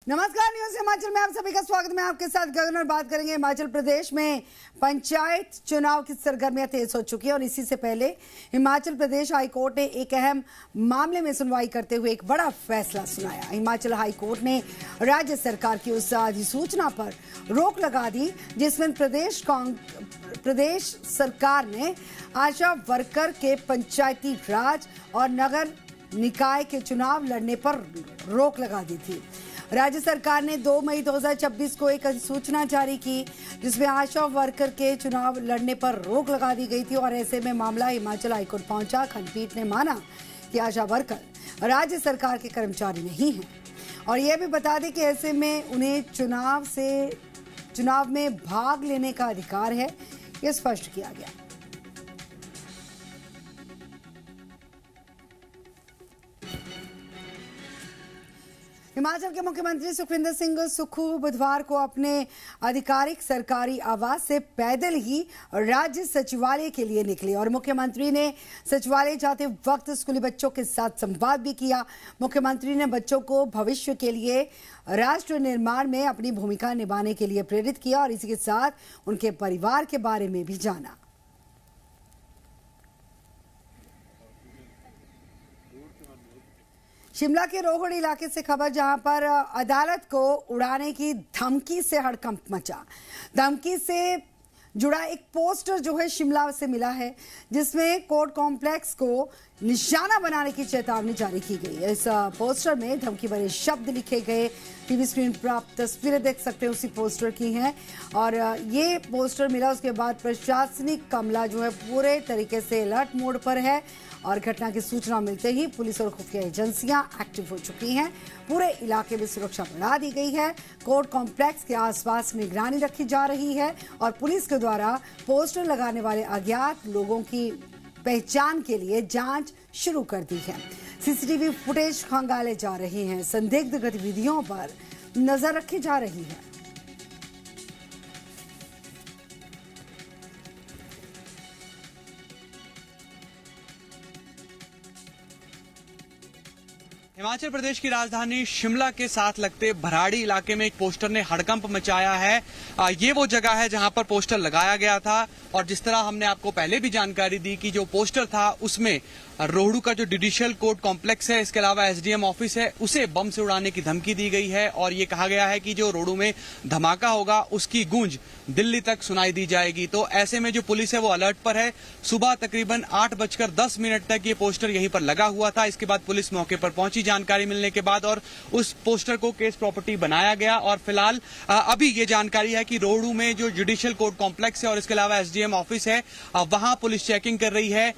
नमस्कार, न्यूज हिमाचल में आप सभी का स्वागत है। मैं आपके साथ गगन और बात करेंगे हिमाचल प्रदेश में पंचायत चुनाव की सरगर्मियां तेज हो चुकी है और इसी से पहले हिमाचल प्रदेश हाईकोर्ट ने एक अहम मामले में सुनवाई करते हुए एक बड़ा फैसला सुनाया। हिमाचल हाईकोर्ट ने राज्य सरकार की उस अधिसूचना पर रोक लगा दी जिसमें प्रदेश सरकार ने आशा वर्कर के पंचायती राज और नगर निकाय के चुनाव लड़ने पर रोक लगा दी थी। राज्य सरकार ने 2 मई 2026 को एक अधिसूचना जारी की जिसमें आशा वर्कर के चुनाव लड़ने पर रोक लगा दी गई थी और ऐसे में मामला हिमाचल हाईकोर्ट पहुंचा। खंडपीठ ने माना कि आशा वर्कर राज्य सरकार के कर्मचारी नहीं हैं और यह भी बता दें कि ऐसे में उन्हें चुनाव में भाग लेने का अधिकार है, यह स्पष्ट किया गया। हिमाचल के मुख्यमंत्री सुखविंदर सिंह सुक्खू बुधवार को अपने आधिकारिक सरकारी आवास से पैदल ही राज्य सचिवालय के लिए निकले और मुख्यमंत्री ने सचिवालय जाते वक्त स्कूली बच्चों के साथ संवाद भी किया। मुख्यमंत्री ने बच्चों को भविष्य के लिए राष्ट्र निर्माण में अपनी भूमिका निभाने के लिए प्रेरित किया और इसी के साथ उनके परिवार के बारे में भी जाना। शिमला के रोहड़ इलाके से खबर, जहां पर अदालत को उड़ाने की धमकी से हड़कंप मचा। धमकी से जुड़ा एक पोस्टर जो है शिमला से मिला है जिसमें कोर्ट कॉम्प्लेक्स को निशाना बनाने की चेतावनी जारी की गई है। इस पोस्टर में धमकी भरे शब्द लिखे गए। टीवी स्क्रीन पर आप तस्वीरें देख सकते हैं उसी पोस्टर की हैं और ये पोस्टर मिला उसके बाद प्रशासनिक अमला जो है पूरे तरीके से अलर्ट मोड पर है और घटना की सूचना मिलते ही पुलिस और खुफिया एजेंसियां एक्टिव हो चुकी हैं। पूरे इलाके में सुरक्षा बढ़ा दी गई है। कोर्ट कॉम्प्लेक्स के आसपास निगरानी रखी जा रही है और पुलिस के द्वारा पोस्टर लगाने वाले अज्ञात लोगों की पहचान के लिए जांच शुरू कर दी है। सीसीटीवी फुटेज खंगाले जा रहे हैं। संदिग्ध गतिविधियों पर नजर रखी जा रही है। हिमाचल प्रदेश की राजधानी शिमला के साथ लगते भराड़ी इलाके में एक पोस्टर ने हड़कंप मचाया है। ये वो जगह है जहां पर पोस्टर लगाया गया था और जिस तरह हमने आपको पहले भी जानकारी दी कि जो पोस्टर था उसमें रोहड़ू का जो जुडिशियल कोर्ट कॉम्प्लेक्स है, इसके अलावा एसडीएम ऑफिस है, उसे बम से उड़ाने की धमकी दी गई है और ये कहा गया है कि जो रोहड़ू में धमाका होगा उसकी गूंज दिल्ली तक सुनाई दी जाएगी। तो ऐसे में जो पुलिस है वो अलर्ट पर है। सुबह तकरीबन 8:10 तक ये पोस्टर यहीं पर लगा हुआ था। इसके बाद पुलिस मौके पर पहुंची जानकारी मिलने के बाद और उस पोस्टर को केस प्रॉपर्टी बनाया गया और फिलहाल अभी ये जानकारी है कि रोहड़ू में जो जुडिशियल कोर्ट कॉम्प्लेक्स है और इसके अलावा एसडीएम ऑफिस है वहां पुलिस चेकिंग कर रही है।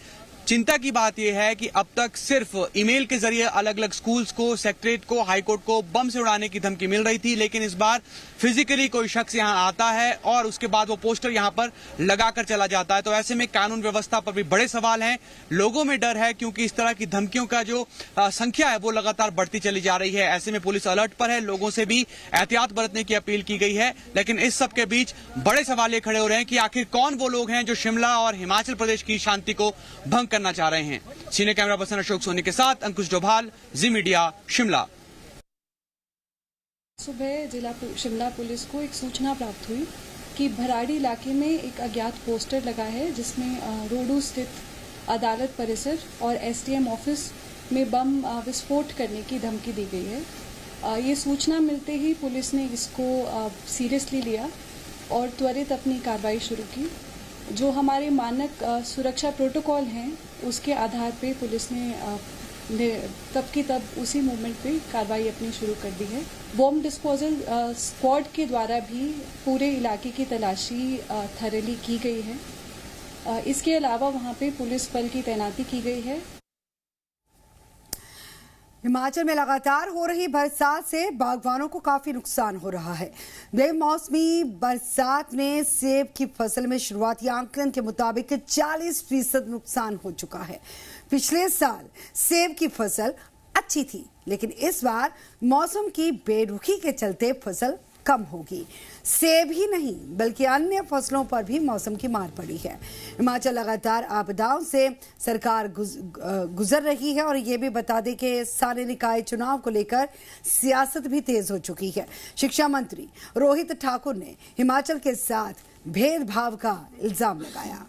चिंता की बात यह है कि अब तक सिर्फ ईमेल के जरिए अलग अलग स्कूल्स को, सेक्रेटरीट को, हाईकोर्ट को बम से उड़ाने की धमकी मिल रही थी, लेकिन इस बार फिजिकली कोई शख्स यहां आता है और उसके बाद वो पोस्टर यहां पर लगाकर चला जाता है। तो ऐसे में कानून व्यवस्था पर भी बड़े सवाल हैं। लोगों में डर है क्योंकि इस तरह की धमकियों का जो संख्या है वो लगातार बढ़ती चली जा रही है। ऐसे में पुलिस अलर्ट पर है। लोगों से भी एहतियात बरतने की अपील की गई है, लेकिन इस सब के बीच बड़े सवाल ये खड़े हो रहे हैं कि आखिर कौन वो लोग हैं जो शिमला और हिमाचल प्रदेश की शांति को भंग करना चाह रहे हैं। Senior camera person Ashok Soni के साथ अंकुश डोभाल, जी मीडिया, शिमला। सुबह शिमला पुलिस को एक सूचना प्राप्त हुई कि भराड़ी इलाके में एक अज्ञात पोस्टर लगा है जिसमें रोहड़ू स्थित अदालत परिसर और एसडीएम ऑफिस में बम विस्फोट करने की धमकी दी गई है। ये सूचना मिलते ही पुलिस ने इसको सीरियसली लिया और त्वरित अपनी कार्रवाई शुरू की। जो हमारे मानक सुरक्षा प्रोटोकॉल हैं उसके आधार पे पुलिस ने तब की तब उसी मूवमेंट पे कार्रवाई अपनी शुरू कर दी है। बॉम्ब डिस्पोजल स्क्वाड के द्वारा भी पूरे इलाके की तलाशी थरली की गई है। इसके अलावा वहाँ पे पुलिस बल की तैनाती की गई है। हिमाचल में लगातार हो रही बरसात से बागवानों को काफी नुकसान हो रहा है। बेमौसमी बरसात में सेब की फसल में शुरुआती आंकलन के मुताबिक 40% नुकसान हो चुका है। पिछले साल सेब की फसल अच्छी थी, लेकिन इस बार मौसम की बेरुखी के चलते फसल कम होगी। सेब ही नहीं बल्कि अन्य फसलों पर भी मौसम की मार पड़ी है। हिमाचल लगातार आपदाओं से सरकार गुजर रही है और ये भी बता दें कि स्थानीय निकाय चुनाव को लेकर सियासत भी तेज हो चुकी है। शिक्षा मंत्री रोहित ठाकुर ने हिमाचल के साथ भेदभाव का इल्जाम लगाया।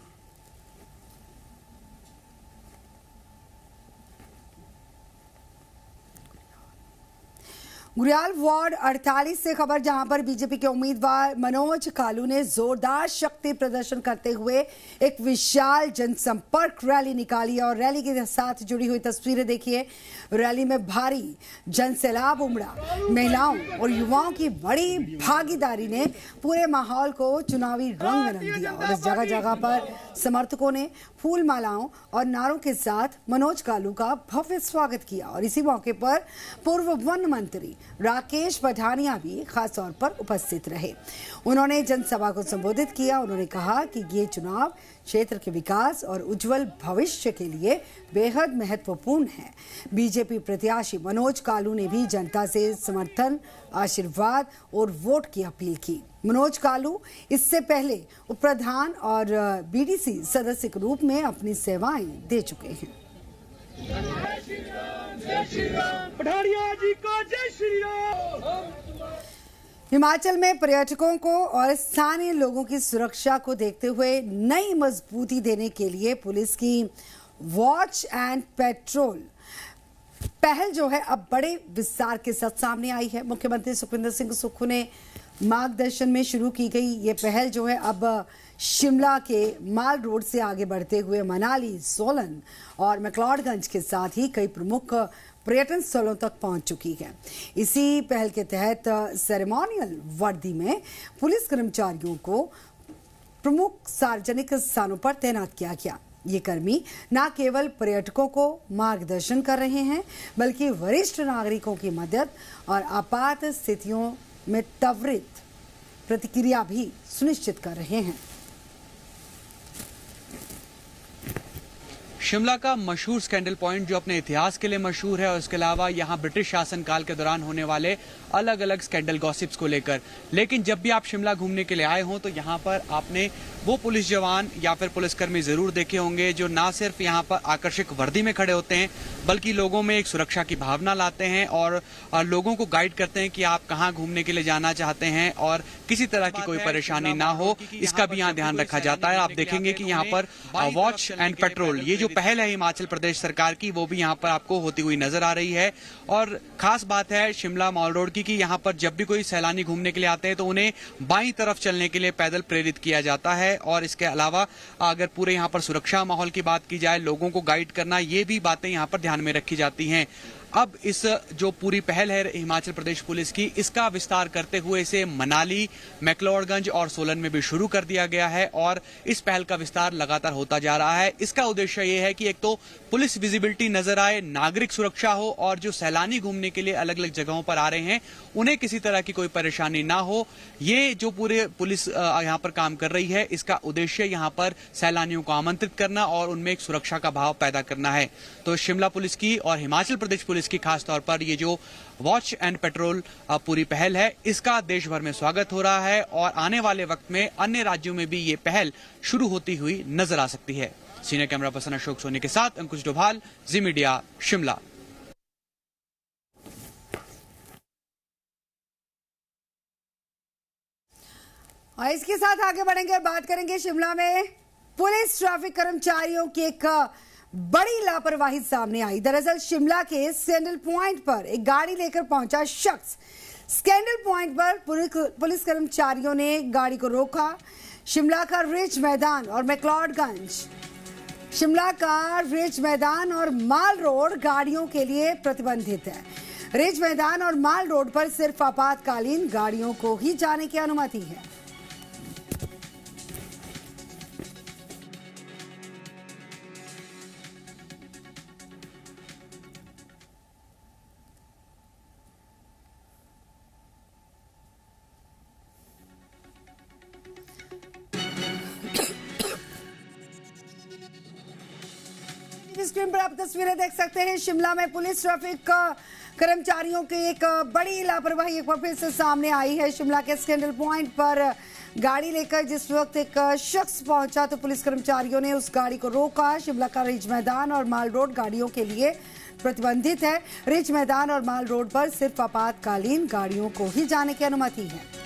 गुरियाल वार्ड 48 से खबर, जहां पर बीजेपी के उम्मीदवार मनोज कालू ने जोरदार शक्ति प्रदर्शन करते हुए एक विशाल जनसंपर्क रैली निकाली और रैली के साथ जुड़ी हुई तस्वीरें देखिए। रैली में भारी जनसैलाब उमड़ा। महिलाओं और युवाओं की बड़ी भागीदारी ने पूरे माहौल को चुनावी रंग में रंग दिया और इस जगह जगह पर समर्थकों ने फूल मालाओं और नारों के साथ मनोज कालू का भव्य स्वागत किया। और इसी मौके पर पूर्व वन मंत्री राकेश पठानिया भी खास तौर पर उपस्थित रहे। उन्होंने जनसभा को संबोधित किया। उन्होंने कहा कि ये चुनाव क्षेत्र के विकास और उज्जवल भविष्य के लिए बेहद महत्वपूर्ण है। बीजेपी प्रत्याशी मनोज कालू ने भी जनता से समर्थन, आशीर्वाद और वोट की अपील की। मनोज कालू इससे पहले उप प्रधान और बीडीसी सदस्य के रूप में अपनी सेवाएं दे चुके हैं। पठानिया जी को जय श्री राम। हिमाचल में पर्यटकों को और स्थानीय लोगों की सुरक्षा को देखते हुए नई मजबूती देने के लिए पुलिस की वॉच एंड पेट्रोल पहल जो है अब बड़े विस्तार के साथ सामने आई है। मुख्यमंत्री सुखविंदर सिंह सुक्खू ने मार्गदर्शन में शुरू की गई ये पहल जो है अब शिमला के माल रोड से आगे बढ़ते हुए मनाली, सोलन और मैक्लोडगंज के साथ ही कई प्रमुख पर्यटन स्थलों तक पहुंच चुकी है। इसी पहल के तहत सेरेमोनियल वर्दी में पुलिस कर्मचारियों को प्रमुख सार्वजनिक स्थानों पर तैनात किया गया। ये कर्मी न केवल पर्यटकों को मार्गदर्शन कर रहे हैं बल्कि वरिष्ठ नागरिकों की मदद और आपात स्थितियों में त्वरित प्रतिक्रिया भी सुनिश्चित कर रहे हैं। शिमला का मशहूर स्कैंडल पॉइंट जो अपने इतिहास के लिए मशहूर है और इसके अलावा यहाँ ब्रिटिश शासनकाल के दौरान होने वाले अलग अलग स्कैंडल गॉसिप्स को लेकर। लेकिन जब भी आप शिमला घूमने के लिए आए हों तो यहाँ पर आपने वो पुलिस जवान या फिर पुलिसकर्मी जरूर देखे होंगे जो ना सिर्फ यहाँ पर आकर्षक वर्दी में खड़े होते हैं बल्कि लोगों में एक सुरक्षा की भावना लाते हैं और लोगों को गाइड करते हैं कि आप कहाँ घूमने के लिए जाना चाहते हैं और किसी तरह की कोई परेशानी ना हो, इसका भी यहाँ ध्यान रखा जाता है। आप देखेंगे कि यहाँ पर वॉच एंड पेट्रोल ये जो पहल है हिमाचल प्रदेश सरकार की वो भी यहाँ पर आपको होती हुई नजर आ रही है। और खास बात है शिमला मॉल रोड की कि यहाँ पर जब भी कोई सैलानी घूमने के लिए आते हैं तो उन्हें बाईं तरफ चलने के लिए पैदल प्रेरित किया जाता है। और इसके अलावा अगर पूरे यहाँ पर सुरक्षा माहौल की बात की जाए, लोगों को गाइड करना, ये भी बातें यहाँ पर ध्यान में रखी जाती हैं। अब इस जो पूरी पहल है हिमाचल प्रदेश पुलिस की, इसका विस्तार करते हुए इसे मनाली, मैक्लोडगंज और सोलन में भी शुरू कर दिया गया है और इस पहल का विस्तार लगातार होता जा रहा है। इसका उद्देश्य ये है कि एक तो पुलिस विजिबिलिटी नजर आए, नागरिक सुरक्षा हो और जो सैलानी घूमने के लिए अलग अलग जगहों पर आ रहे हैं उन्हें किसी तरह की कोई परेशानी ना हो। ये जो पूरे पुलिस यहाँ पर काम कर रही है इसका उद्देश्य यहाँ पर सैलानियों को आमंत्रित करना और उनमें एक सुरक्षा का भाव पैदा करना है। तो शिमला पुलिस की और हिमाचल प्रदेश पुलिस की खास तौर पर ये जो वॉच एंड पेट्रोल पूरी पहल है इसका देश भर में स्वागत हो रहा है और आने वाले वक्त में अन्य राज्यों में भी ये पहल शुरू होती हुई नजर आ सकती है। Senior camera person Ashok Soni के साथ अंकुश डोभाल, जी मीडिया, शिमला। और इसके साथ आगे बढ़ेंगे, बात करेंगे शिमला में पुलिस ट्रैफिक कर्मचारियों की एक बड़ी लापरवाही सामने आई। दरअसल शिमला के स्कैंडल पॉइंट पर एक गाड़ी लेकर पहुंचा शख्स, स्कैंडल पॉइंट पर पुलिस कर्मचारियों ने गाड़ी को रोका। शिमला का रिज मैदान और मैक्लोडगंज, शिमला का रिज मैदान और माल रोड गाड़ियों के लिए प्रतिबंधित है। रिज मैदान और माल रोड पर सिर्फ आपातकालीन गाड़ियों को ही जाने की अनुमति है। स्क्रीन पर आप तस्वीरें देख सकते हैं। शिमला में पुलिस ट्रैफिक कर्मचारियों की एक बड़ी लापरवाही एक बार फिर से सामने आई है। शिमला के स्कैंडल पॉइंट पर गाड़ी लेकर जिस वक्त एक शख्स पहुंचा तो पुलिस कर्मचारियों ने उस गाड़ी को रोका। शिमला का रिज मैदान और माल रोड गाड़ियों के लिए प्रतिबंधित है। रिज मैदान और माल रोड पर सिर्फ आपातकालीन गाड़ियों को ही जाने की अनुमति है।